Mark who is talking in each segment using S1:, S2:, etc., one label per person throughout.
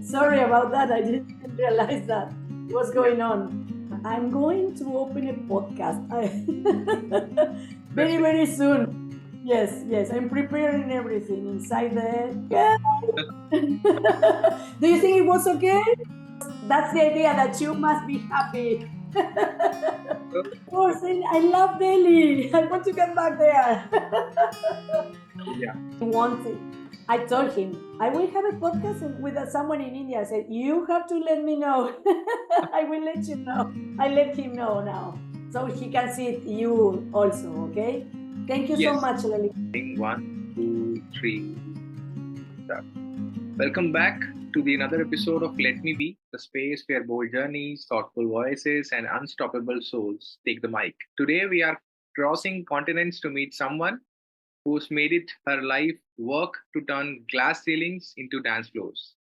S1: Sorry about that. I didn't realize that. What's going on? I'm going to open a podcast very, very soon. Yes, yes. I'm preparing everything inside the. Yeah. Do you think it was okay? That's the idea that you must be happy. Of course, I love Delhi. I want to get back there.
S2: Yeah.
S1: He wanted. I told him I will have a podcast with someone in India. I said you have to let me know. I will let you know. I let him know now, so he can see you also. Okay. Thank you so
S2: Yes.
S1: much, Lily.
S2: 1, 2, 3. Start. Welcome back to the another episode of Let Me Be, the space where bold journeys, thoughtful voices, and unstoppable souls take the mic. Today we are crossing continents to meet someone who's made it her life work to turn glass ceilings into dance floors.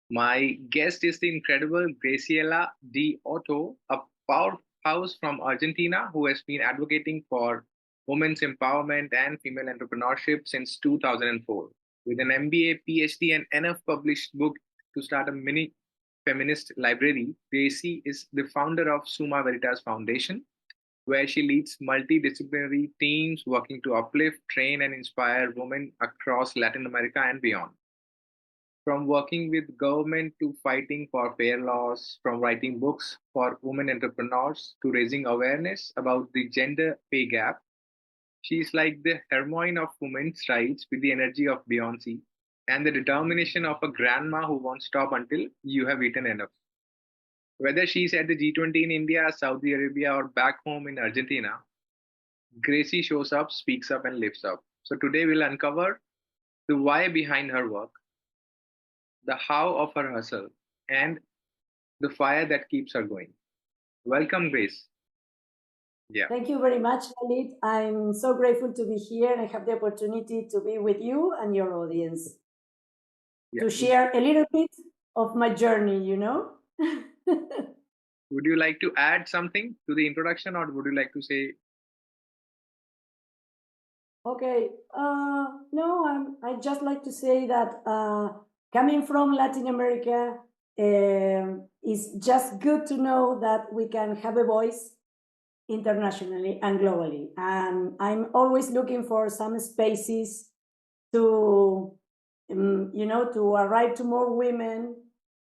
S2: My guest is the incredible Graciela De Oto, a powerhouse from Argentina who has been advocating for women's empowerment and female entrepreneurship since 2004. With an MBA, PhD, and enough published book to start a mini feminist library, Gracie is the founder of Suma Veritas Foundation, where she leads multidisciplinary teams working to uplift, train, and inspire women across Latin America and beyond. From working with government to fighting for fair laws, from writing books for women entrepreneurs to raising awareness about the gender pay gap, she's like the heroine of women's rights with the energy of Beyonce and the determination of a grandma who won't stop until you have eaten enough. Whether she's at the G20 in India, Saudi Arabia, or back home in Argentina, Gracie shows up, speaks up, and lifts up. So today we'll uncover the why behind her work, the how of her hustle, and the fire that keeps her going. Welcome, Grace. Yeah,
S1: Thank you very much, Lalit. I'm so grateful to be here and have the opportunity to be with you and your audience
S2: yeah.
S1: to share a little bit of my journey.
S2: Would you like to add something to the introduction, or would you like to say,
S1: Okay. No, I just like to say that coming from Latin America, it's just good to know that we can have a voice internationally and globally. And I'm always looking for some spaces to, to arrive to more women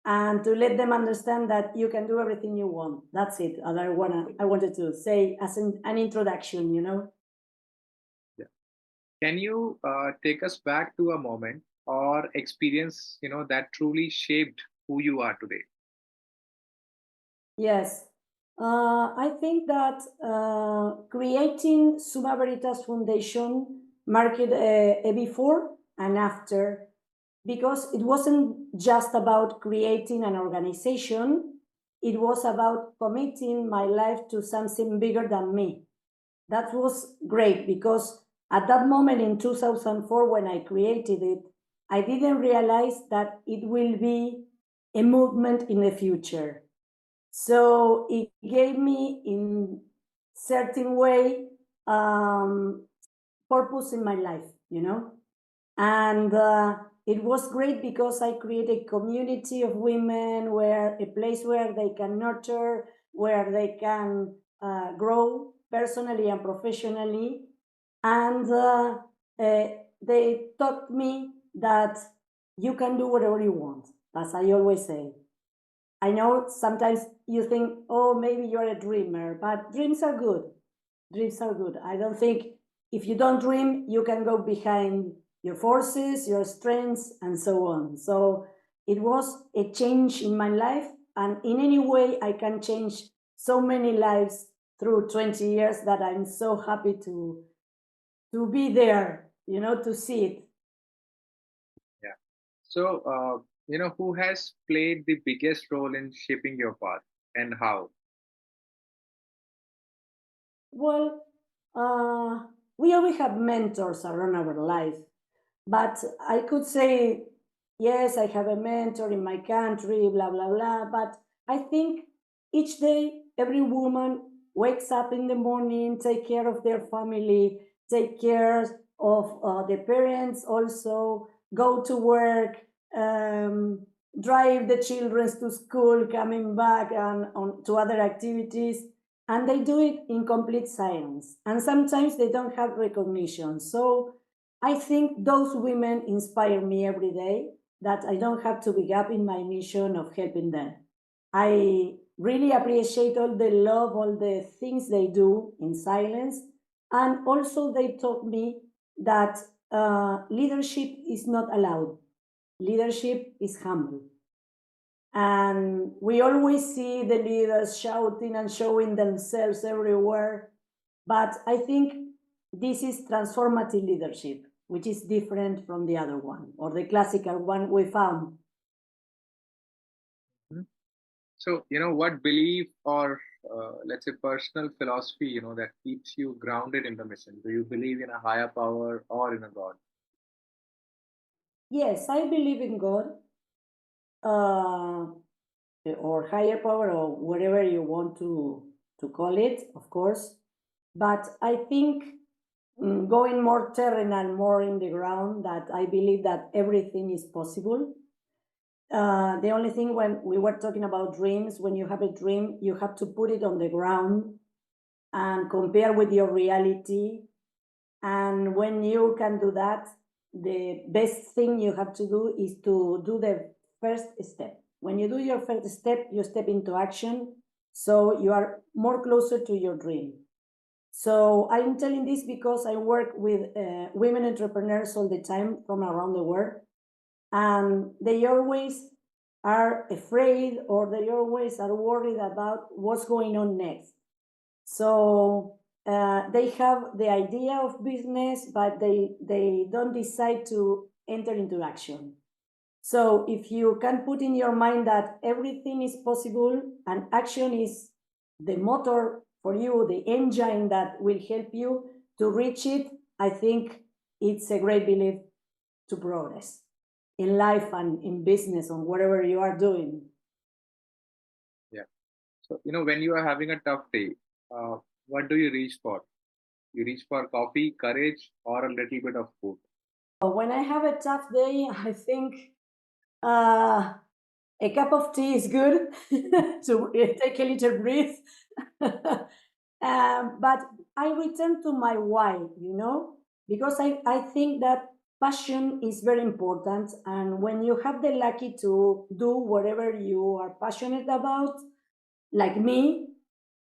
S1: and to let them understand that you can do everything you want. That's it. And I wanted to say as an introduction.
S2: yeah. Can you take us back to a moment or experience, that truly shaped who you are today?
S1: Yes. I think that creating Suma Veritas Foundation marked a before and after because it wasn't just about creating an organization, it was about committing my life to something bigger than me. That was great because at that moment in 2004, when I created it, I didn't realize that it will be a movement in the future. So it gave me, in certain way, purpose in my life. And it was great because I created a community of women, where a place where they can nurture, where they can grow personally and professionally. And they taught me that you can do whatever you want, as I always say. I know sometimes you think, oh, maybe you're a dreamer, but dreams are good. Dreams are good. I don't think if you don't dream, you can go behind your forces, your strengths, and so on. So it was a change in my life. And in any way, I can change so many lives through 20 years that I'm so happy to be there, to see it.
S2: Yeah. So, who has played the biggest role in shaping your path and how?
S1: Well, we always have mentors around our life, but I could say, yes, I have a mentor in my country, blah, blah, blah. But I think each day, every woman wakes up in the morning, take care of their family, take care of the parents also, go to work. drive the children to school, coming back and to other activities, and they do it in complete silence. And sometimes they don't have recognition. So I think those women inspire me every day, that I don't have to give up in my mission of helping them. I really appreciate all the love, all the things they do in silence. And also, they taught me that leadership is not allowed. Leadership is humble. And we always see the leaders shouting and showing themselves everywhere. But I think this is transformative leadership, which is different from the other one, or the classical one we found.
S2: Mhm. So, what belief or let's say personal philosophy, that keeps you grounded in the mission? Do you believe in a higher power or in a God?
S1: Yes, I believe in God, uh, or higher power, or whatever you want to call it, of course. But I think, going more terrenal, more in the ground, that I believe that everything is possible. The only thing, when we were talking about dreams, when you have a dream, you have to put it on the ground and compare with your reality. And when you can do that, the best thing you have to do is to do the first step. When you do your first step, you step into action. So you are more closer to your dream. So I'm telling this because I work with women entrepreneurs all the time from around the world, and they always are afraid, or they always are worried about what's going on next. So they have the idea of business, but they don't decide to enter into action. So if you can put in your mind that everything is possible, and action is the motor for you, the engine that will help you to reach it, I think it's a great belief to progress in life and in business, or whatever you are doing.
S2: Yeah. So, when you are having a tough day, uh, what do you reach for? You reach for coffee, courage, or a little bit of food?
S1: When I have a tough day, I think uh, a cup of tea is good to take a little breath. But I return to my why, because I think that passion is very important. And when you have the lucky to do whatever you are passionate about, like me,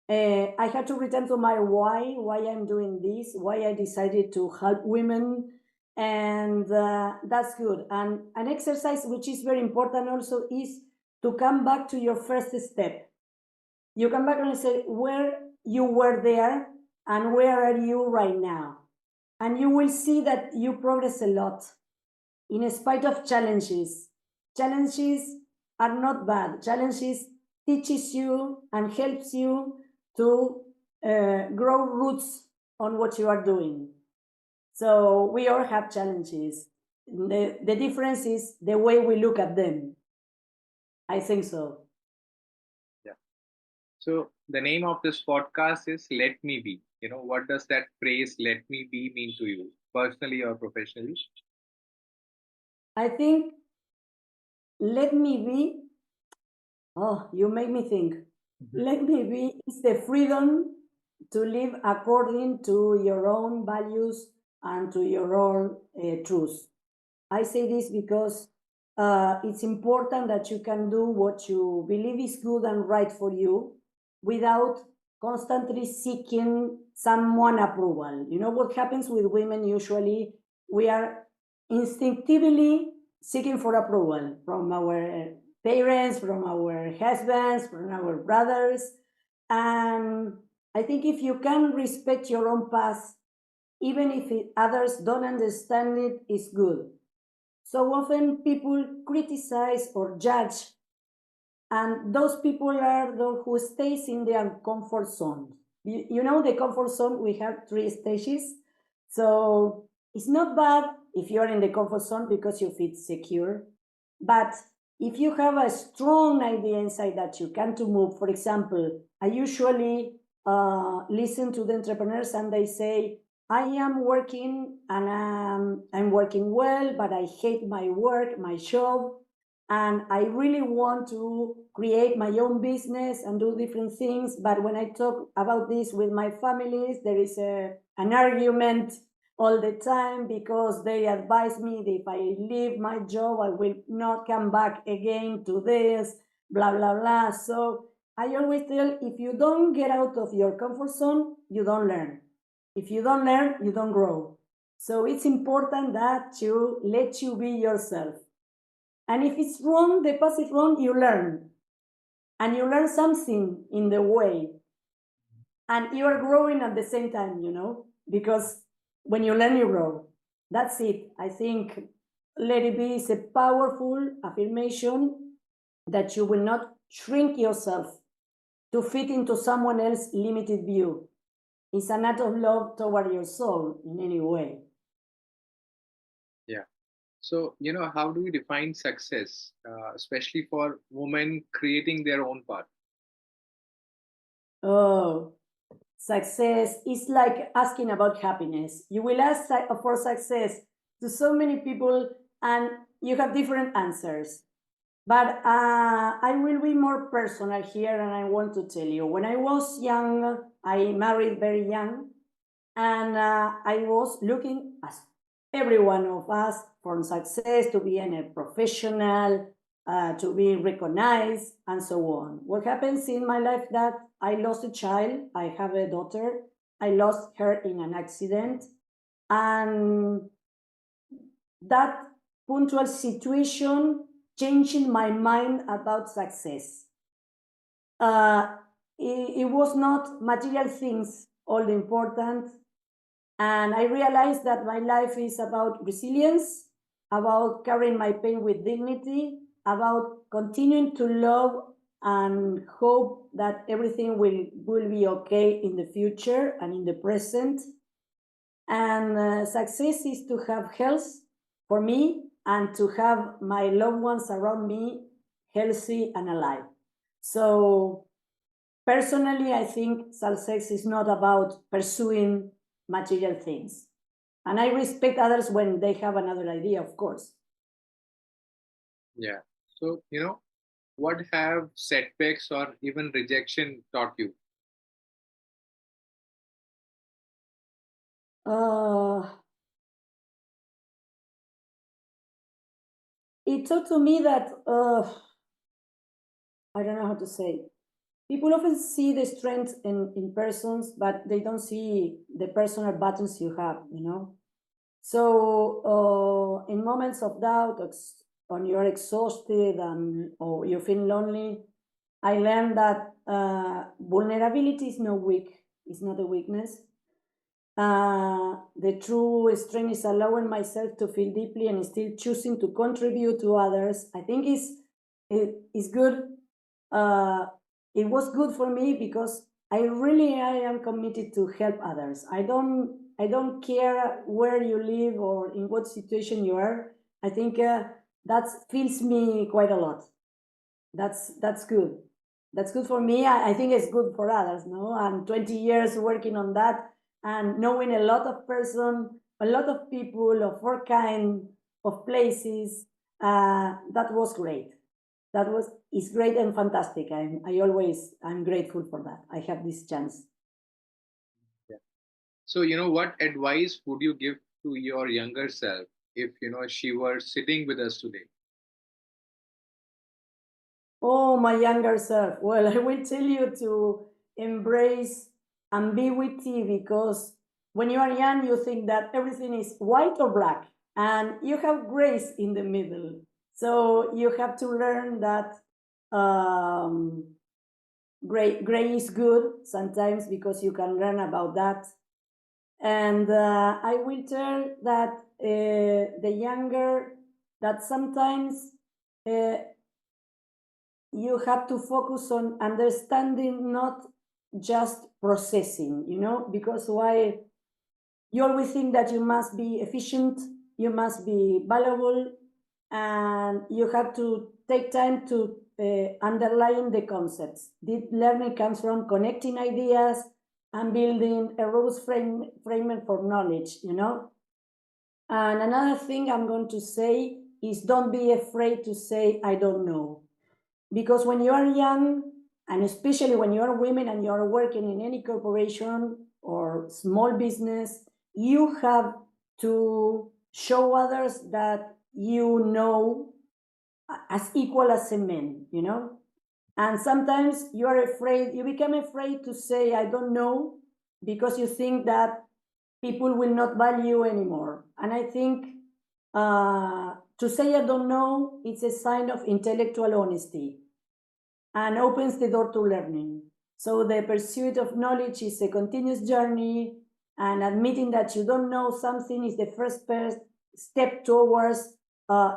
S1: I had to return to my why I'm doing this, why I decided to help women, and that's good. And an exercise which is very important also is to come back to your first step. You come back and say where you were there and where are you right now, and you will see that you progress a lot in spite of challenges. Challenges are not bad. Challenges teaches you and helps you to grow roots on what you are doing. So we all have challenges. The difference is the way we look at them. I think so.
S2: Yeah. So the name of this podcast is Let Me Be. What does that phrase "Let Me Be" mean to you, personally or professionally?
S1: I think let me be. Oh, you make me think.
S2: Mhm.
S1: Let me be is the freedom to live according to your own values and to your own truths. I say this because it's important that you can do what you believe is good and right for you without constantly seeking someone approval. You know what happens with women usually? We are instinctively seeking for approval from our parents, from our husbands, from our brothers. And I think if you can respect your own path, even if others don't understand it, is good. So often people criticize or judge, and those people are those who stays in their comfort zone. You know, the comfort zone, we have three stages. So it's not bad if you're in the comfort zone because you feel secure. But if you have a strong idea inside that you can to move, for example, I usually listen to the entrepreneurs and they say, I am working and I'm working well, but I hate my work, my job. and I really want to create my own business and do different things. But when I talk about this with my families, there is an argument all the time, because they advise me that if I leave my job, I will not come back again to this, blah, blah, blah. So I always tell, if you don't get out of your comfort zone, you don't learn. If you don't learn, you don't grow. So it's important that you let you be yourself. And if it's wrong, the path is wrong, you learn. And you learn something in the way. And you are growing at the same time, because when you learn, you grow. That's it. I think let it be is a powerful affirmation that you will not shrink yourself to fit into someone else's limited view. It's an act of love toward your soul in any way.
S2: Yeah. So, how do we define success, especially for women creating their own path?
S1: Oh, success is like asking about happiness. You will ask for success to so many people, and you have different answers. But I will be more personal here, and I want to tell you. When I was young, I married very young, and I was looking, as every one of us, for success, to be a professional, to be recognized, and so on. What happens in my life that I lost a child. I have a daughter. I lost her in an accident, and that punctual situation changing my mind about success. Uh, it was not material things all the important, and I realized that my life is about resilience, about carrying my pain with dignity, about continuing to love and hope that everything will be okay in the future and in the present. And success is to have health for me and to have my loved ones around me healthy and alive. So personally, I think success is not about pursuing material things. And I respect others when they have another idea, of course.
S2: Yeah. So, what have setbacks or even rejection taught you?
S1: Uh, it taught to me that I don't know how to say. People often see the strength in persons, but they don't see the personal buttons you have. So in moments of doubt, when you're exhausted or you feel lonely, I learned that vulnerability is is not a weakness. The true strength is allowing myself to feel deeply and still choosing to contribute to others. I think it's good. Uh, it was good for me because I am committed to help others. I don't care where you live or in what situation you are. I think that fills me quite a lot. That's good. That's good for me. I think it's good for others. No, and 20 years working on that and knowing a lot of a lot of people of all kind of places. That was great. That was is great and fantastic. I'm grateful for that. I have this chance.
S2: Yeah. So, what advice would you give to your younger self if, she were sitting with us today?
S1: Oh, my younger self. Well, I will tell you to embrace ambiguity, because when you are young, you think that everything is white or black, and you have grace in the middle. So you have to learn that um, gray is good sometimes, because you can learn about that. And I will tell that the younger, that sometimes uh, you have to focus on understanding, not just processing, because why you always think that you must be efficient, you must be valuable, and you have to take time to underline the concepts. Deep learning comes from connecting ideas and building a robust framework for knowledge. And another thing I'm going to say is don't be afraid to say, I don't know. Because when you are young, and especially when you are women and you are working in any corporation or small business, you have to show others that you know as equal as a man, you know? And sometimes you are afraid, you become afraid to say, I don't know, because you think that people will not value anymore. And I think to say I don't know, it's a sign of intellectual honesty and opens the door to learning. So the pursuit of knowledge is a continuous journey, and admitting that you don't know something is the first step towards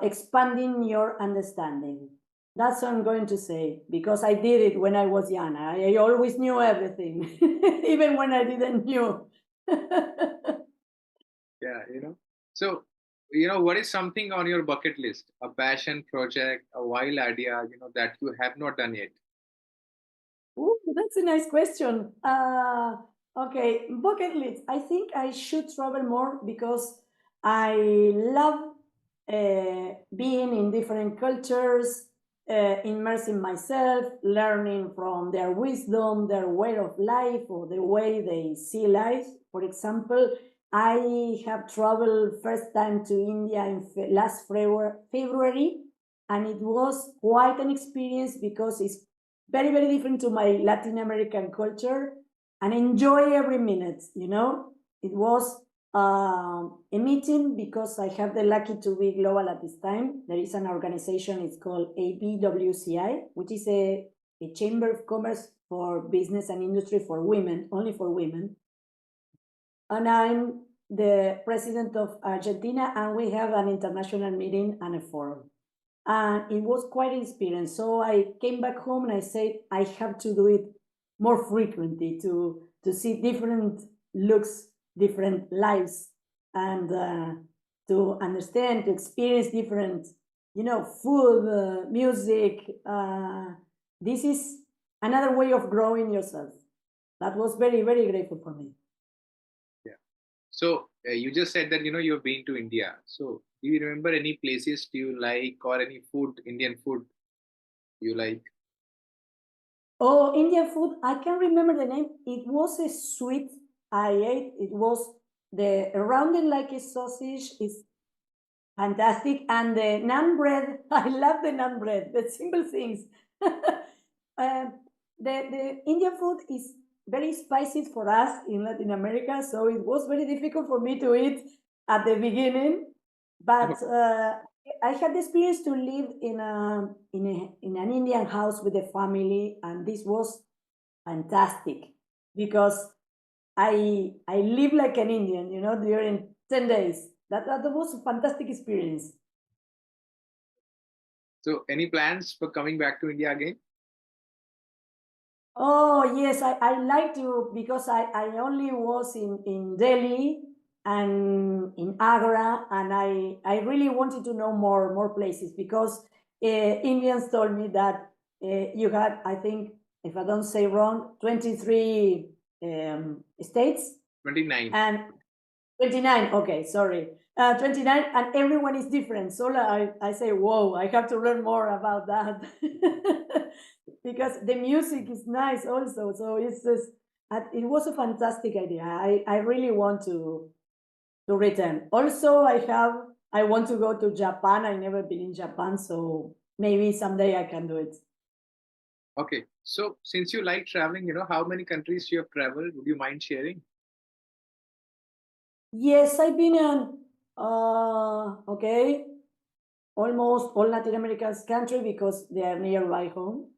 S1: expanding your understanding. That's what I'm going to say, because I did it when I was young. I always knew everything, even when I didn't knew.
S2: Yeah, So, what is something on your bucket list? A passion project, a wild idea, that you have not done yet?
S1: Ooh, that's a nice question. Okay, bucket list. I think I should travel more because I love being in different cultures, immersing myself, learning from their wisdom, their way of life, or the way they see life. For example, I have traveled first time to India in last February, and it was quite an experience because it's very, very different to my Latin American culture, and enjoy every minute, you know. It was a meeting because I have the lucky to be global at this time. There is an organization, it's called ABWCI, which is a chamber of commerce for business and industry for women, only for women. And I'm the president of Argentina, and we have an international meeting and a forum. And it was quite an experience. So I came back home and I said, I have to do it more frequently to see different looks, different lives, and to understand, to experience different, food, music. This is another way of growing yourself. That was very, very grateful for me.
S2: Yeah. So, you just said that, you've been to India. So, do you remember any places do you like or any food, Indian food you like?
S1: Oh, Indian food. I can't remember the name. It was a sweet I ate. It was the rounded like a sausage. It's fantastic. And the naan bread. I love the naan bread. The simple things. The Indian food is very spicy for us in Latin America, so it was very difficult for me to eat at the beginning. But I had the experience to live in an Indian house with a family, and this was fantastic because I live like an Indian, during 10 days. That was a fantastic experience.
S2: So, any plans for coming back to India again?
S1: Oh yes, I like to because I only was in Delhi and in Agra, and I really wanted to know more places because Indians told me that you had, I think, if I don't say wrong, 23 states
S2: 29.
S1: and 29. Okay, sorry. 29, and everyone is different. So I say, whoa, I have to learn more about that. Because the music is nice also. So it's just, it was a fantastic idea. I really want to return. Also, I want to go to Japan. I've never been in Japan, so maybe someday I can do it.
S2: Okay. So, since you like traveling, how many countries you have traveled? Would you mind sharing?
S1: Yes, I've been in, okay, almost all Latin America's country because they are nearby home.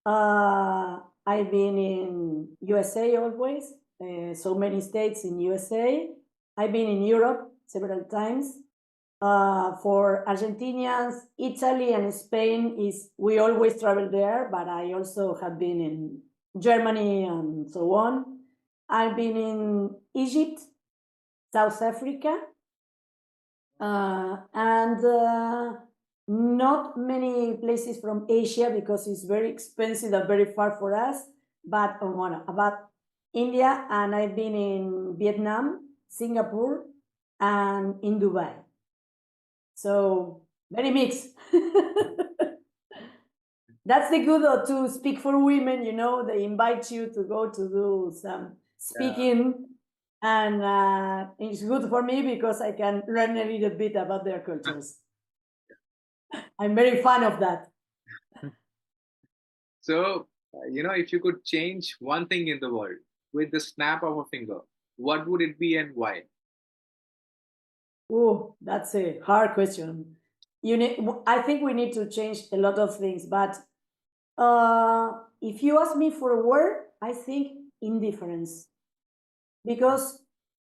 S1: I've been in USA always, so many states in USA. I've been in Europe several times. For Argentinians, Italy and Spain is we always travel there, but I also have been in Germany and so on. I've been in Egypt, South Africa, and not many places from Asia because it's very expensive and very far for us. But about India, and I've been in Vietnam, Singapore, and in Dubai. So very mixed. That's the good to speak for women. They invite you to go to do some
S2: Yeah.
S1: speaking, and it's good for me because I can learn a little bit about their cultures. I'm very fan of that.
S2: So, if you could change one thing in the world with the snap of a finger, what would it be and why?
S1: Oh, that's a hard question. I think we need to change a lot of things, but if you ask me for a word, I think indifference, because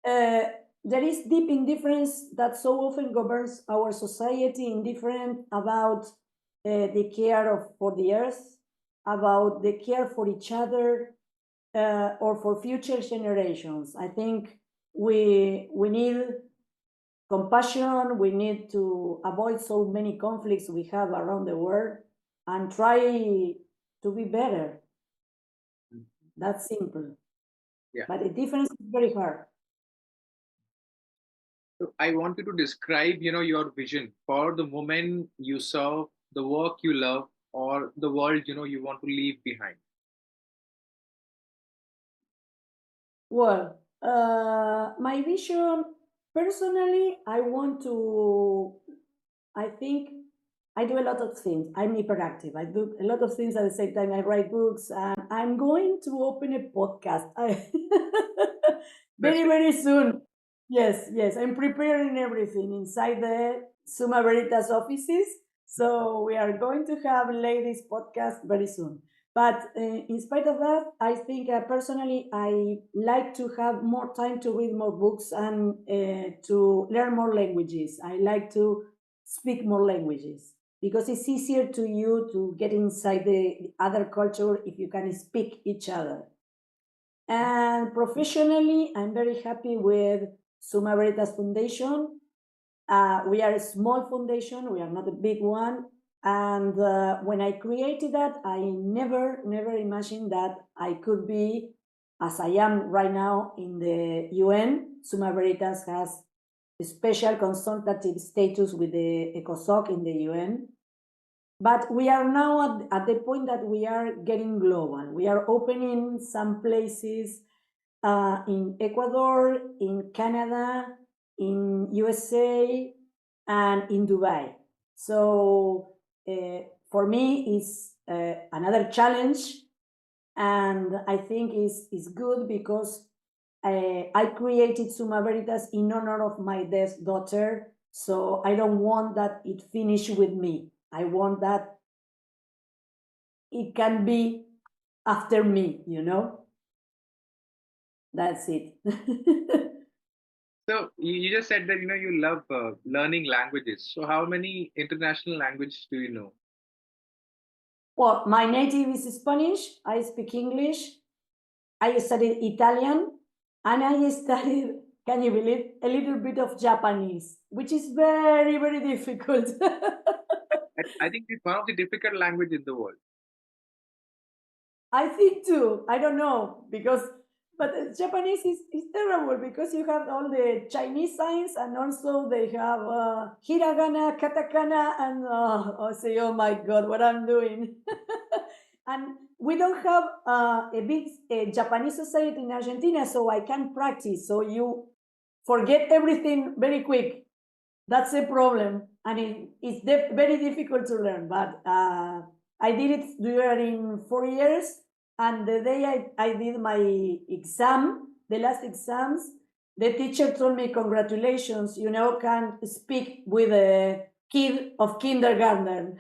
S1: uh, there is deep indifference that so often governs our society. Indifferent about the care for the earth, about the care for each other, or for future generations. I think we need compassion. We need to avoid so many conflicts we have around the world and try to be better.
S2: Mhm.
S1: That's simple.
S2: Yeah.
S1: But the difference is very hard.
S2: So I want you to describe, your vision for the woman you serve, the work you love, or the world, you want to leave behind.
S1: Well, my vision personally, I think I do a lot of things. I'm hyperactive. I do a lot of things at the same time. I write books, and I'm going to open a podcast
S2: That's
S1: very, very soon. Yes, yes. I'm preparing everything inside the Suma Veritas offices. So we are going to have ladies podcast very soon. But in spite of that, I think personally, I like to have more time to read more books and to learn more languages. I like to speak more languages because it's easier to you to get inside the other culture if you can speak each other. And professionally, I'm very happy with Suma Veritas Foundation. We are a small foundation, we are not a big one. And when I created that, I never imagined that I could be as I am right now in the UN. Suma Veritas has a special consultative status with the ECOSOC in the UN. But we are now at the point that we are getting global. We are opening some places in Ecuador, in Canada, in USA, and in Dubai. So for me, it's another challenge, and I think is good because I created Suma Veritas in honor of my deaf daughter. So I don't want that it finish with me. I want that it can be after me. That's it.
S2: So you just said that you love learning languages. So how many international languages do you know?
S1: Well, my native is Spanish. I speak English. I studied Italian, and I studied, can you believe, a little bit of Japanese, which is very, very difficult.
S2: I think it's one of the difficult language in the world.
S1: I think too. I don't know because, but Japanese is terrible because you have all the Chinese signs and also they have hiragana, katakana, and I say, oh my god, what I'm doing. And we don't have a big Japanese society in Argentina, so I can practice. So you forget everything very quick. That's a problem, and it's very difficult to learn. But I did it during 4 years, and the day I did my exam, the last exams, the teacher told me, "Congratulations, you now can speak with a kid of kindergarten."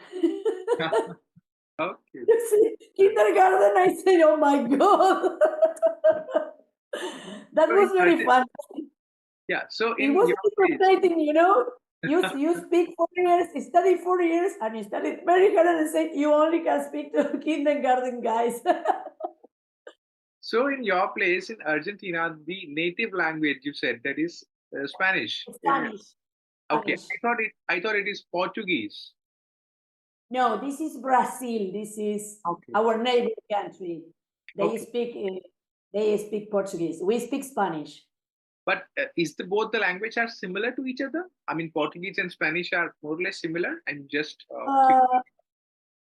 S2: Okay.
S1: You see, kindergarten, I said, "Oh my god." That
S2: So
S1: was
S2: in
S1: very
S2: Argent-
S1: fun.
S2: yeah. So
S1: It
S2: in
S1: was
S2: your place,
S1: frustrating. You speak 4 years, study 4 years, and you studied very hard and say you only can speak to kindergarten guys.
S2: in Argentina, the native language you said that is Spanish.
S1: Spanish.
S2: Okay.
S1: Spanish.
S2: I thought it is Portuguese.
S1: No, this is Brazil. This is
S2: Okay.
S1: our neighbor country. They
S2: Okay.
S1: speak. They speak Portuguese. We speak Spanish.
S2: But both the language are similar to each other? I mean, Portuguese and Spanish are more or less similar, and just
S1: Uh,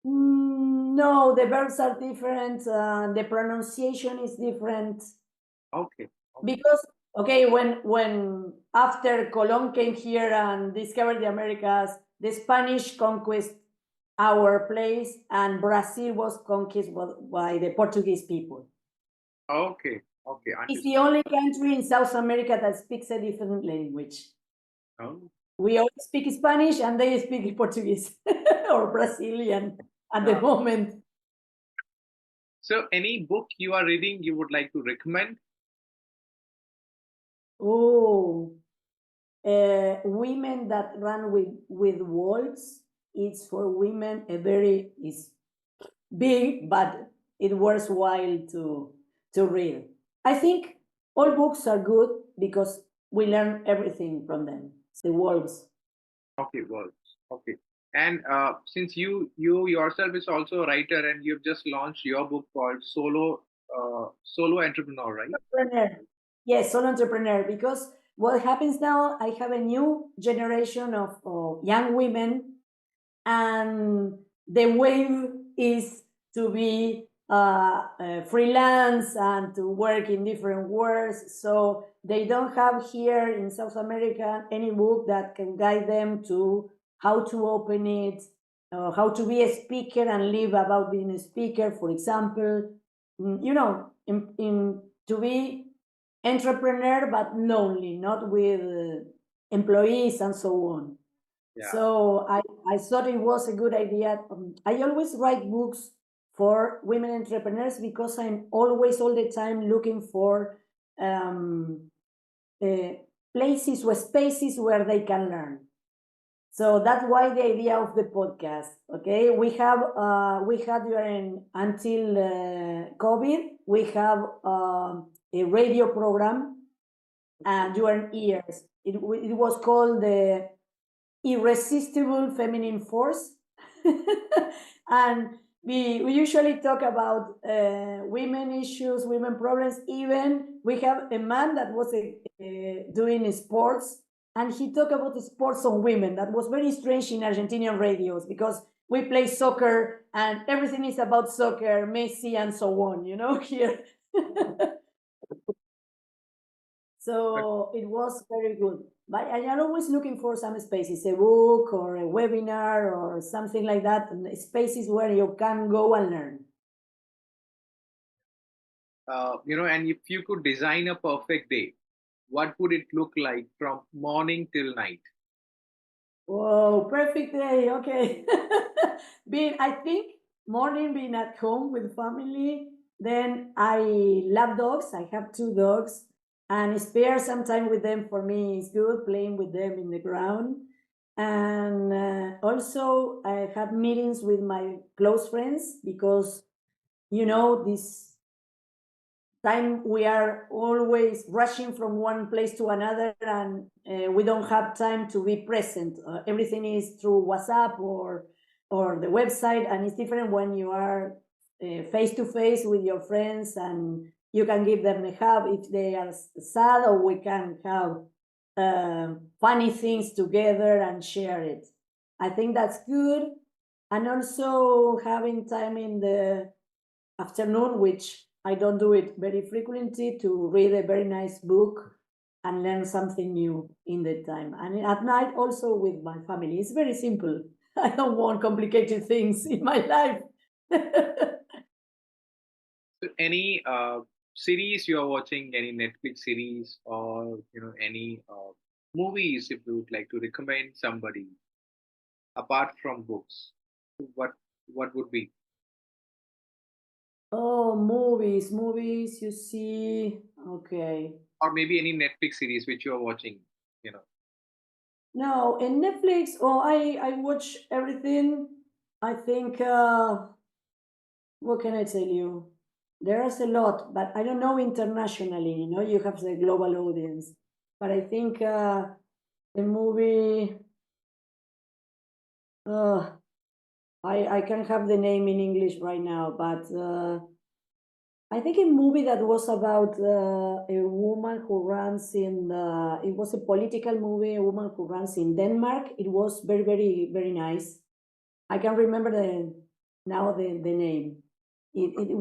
S1: no, the verbs are different. The pronunciation is different
S2: okay, okay,
S1: because okay, when after Colón came here and discovered the Americas, the Spanish conquest our place, and Brazil was conquered by the Portuguese people.
S2: okay, okay.
S1: It's the
S2: Understood.
S1: only country in South America that speaks a different language.
S2: Oh,
S1: We all speak Spanish and they speak Portuguese or Brazilian at the
S2: uh,
S1: moment.
S2: so, any book you are reading you would like to recommend?
S1: Oh, women that run with wolves. It's for women. A very is big, but it worthwhile to read. I think all books are good because we learn everything from them. The wolves.
S2: Okay, well, okay. And since you yourself is also a writer, and you've just launched your book called Solo Entrepreneur, right?
S1: Entrepreneur. Yes, solo entrepreneur. Because what happens now, I have a new generation of young women, and the wave is to be freelance and to work in different worlds. So they don't have here in South America any book that can guide them to how to open it, how to be a speaker and live about being a speaker, for example. In to be entrepreneur but lonely, not with employees and so on.
S2: Yeah.
S1: So I thought it was a good idea. I always write books for women entrepreneurs because I'm always, all the time, looking for um, uh, places or spaces where they can learn. So that's why the idea of the podcast. Okay, we had during until COVID, we have a radio program, and during years it was called the irresistible feminine force. And we usually talk about women issues, women problems. Even we have a man that was doing sports, and he talked about the sports on women. That was very strange in Argentinian radios because we play soccer and everything is about soccer, Messi, and so on, here.
S2: But
S1: So it was very good. But I am always looking for some spaces, a book or a webinar or something like that, spaces where you can go and learn.
S2: and if you could design a perfect day, what would it look like from morning till night?
S1: Whoa, perfect day. Okay. I think morning being at home with family. Then I love dogs. I have two dogs, and spare some time with them for me is good, playing with them in the ground. And also, I have meetings with my close friends because, this time we are always rushing from one place to another, and we don't have time to be present. Everything is through WhatsApp or the website, and it's different when you are face to face with your friends, and you can give them a hug if they are sad, or we can have funny things together and share it. I think that's good. And also having time in the afternoon, which I don't do it very frequently, to read a very nice book and learn something new in the time. And at night, also with my family. It's very simple. I don't want complicated things in my life.
S2: So, any series you are watching, any Netflix series, or any movies, if you would like to recommend somebody apart from books, what what would be?
S1: Oh, movies, you see. Okay.
S2: Or maybe any Netflix series which you are watching, you know.
S1: No, in Netflix, I watch everything. I think, what can I tell you? There's a lot, but I don't know internationally. You have the global audience, but I think the movie. Uh, I can have the name in English right now, but I think a movie that was about a woman who runs it was a political movie, a woman who runs in Denmark. It was very, very, very nice. I can't remember the name. It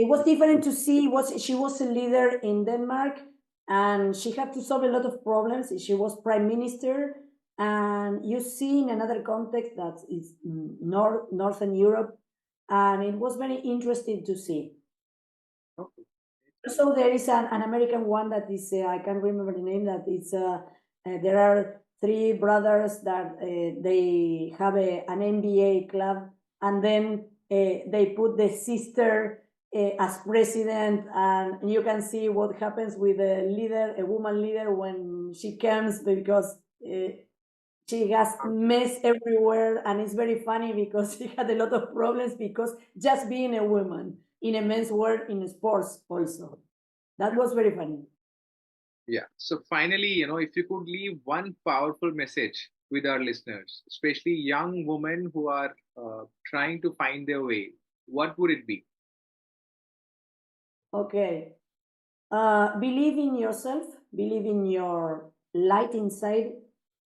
S1: was different to see. She was a leader in Denmark, and she had to solve a lot of problems. She was prime minister, and you see in another context that is Northern Europe, and it was very interesting to see.
S2: Okay.
S1: So there is an American one that is I can't remember the name. That is there are three brothers that they have an NBA club, and then they put the sister as president, and you can see what happens with a leader, a woman leader, when she comes because. She has mess everywhere, and it's very funny because she had a lot of problems because just being a woman in a men's world in sports also. That was very funny.
S2: Yeah. So finally, if you could leave one powerful message with our listeners, especially young women who are trying to find their way, what would it be?
S1: Okay. Believe in yourself, believe in your light inside,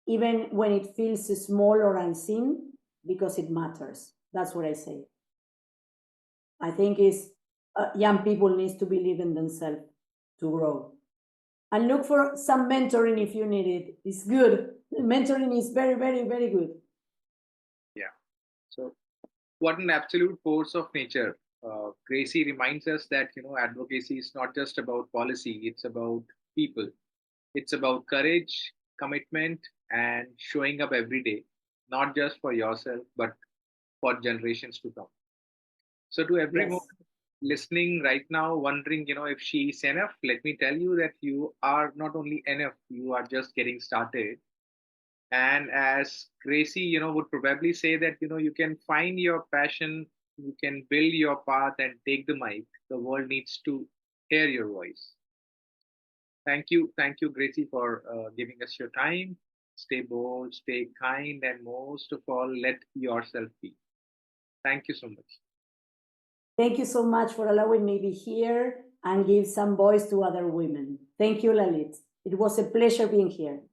S1: even when it feels small or unseen, because it matters. That's what I say. I think is young people needs to believe in themselves to grow. And look for some mentoring if you need it. It's good. Mentoring is very, very, very good.
S2: Yeah. So what an absolute force of nature. Gracie reminds us that advocacy is not just about policy; it's about people. It's about courage, commitment, and showing up every day, not just for yourself, but for generations to come. So, to everyone
S1: Yes.
S2: listening right now, wondering, if she's enough, let me tell you that you are not only enough, you are just getting started. And as Gracie, would probably say that, you can find your passion, you can build your path and take the mic. The world needs to hear your voice. Thank you, Gracie, for giving us your time. Stay bold, stay kind, and most of all, let yourself be. Thank you so much.
S1: Thank you so much for allowing me to be here and give some voice to other women. Thank you, Lalit. It was a pleasure being here.